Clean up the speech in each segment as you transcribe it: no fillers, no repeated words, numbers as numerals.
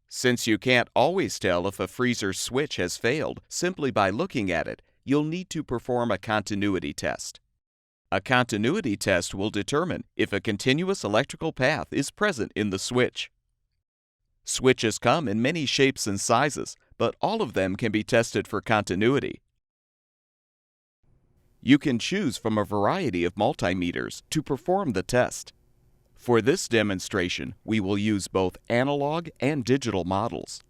Since you can't always tell if a freezer switch has failed simply by looking at it, you'll need to perform a continuity test. A continuity test will determine if a continuous electrical path is present in the switch. Switches come in many shapes and sizes, but all of them can be tested for continuity. You can choose from a variety of multimeters to perform the test. For this demonstration, we will use both analog and digital models.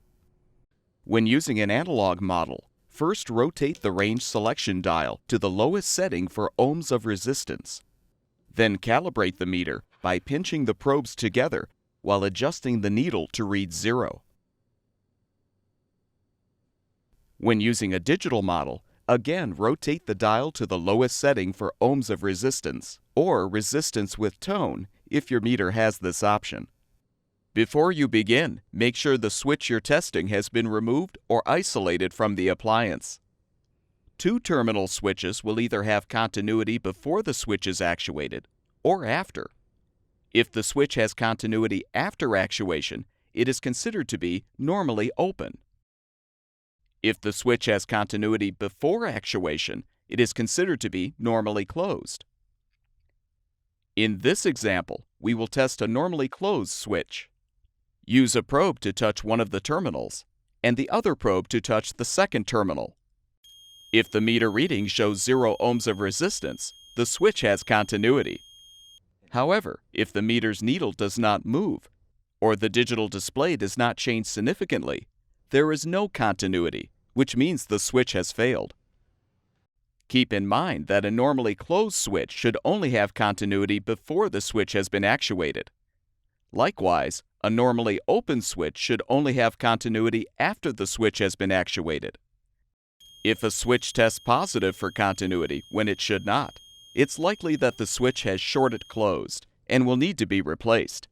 When using an analog model, first rotate the range selection dial to the lowest setting for ohms of resistance. Then calibrate the meter by pinching the probes together while adjusting the needle to read 0. When using a digital model, again rotate the dial to the lowest setting for ohms of resistance, or resistance with tone if your meter has this option. Before you begin, make sure the switch you're testing has been removed or isolated from the appliance. 2-terminal switches will either have continuity before the switch is actuated or after. If the switch has continuity after actuation, it is considered to be normally open. If the switch has continuity before actuation, it is considered to be normally closed. In this example, we will test a normally closed switch. Use a probe to touch one of the terminals, and the other probe to touch the second terminal. If the meter reading shows 0 ohms of resistance, the switch has continuity. However, if the meter's needle does not move, or the digital display does not change significantly, there is no continuity, which means the switch has failed. Keep in mind that a normally closed switch should only have continuity before the switch has been actuated. Likewise, a normally open switch should only have continuity after the switch has been actuated. If a switch tests positive for continuity when it should not, it's likely that the switch has shorted closed and will need to be replaced.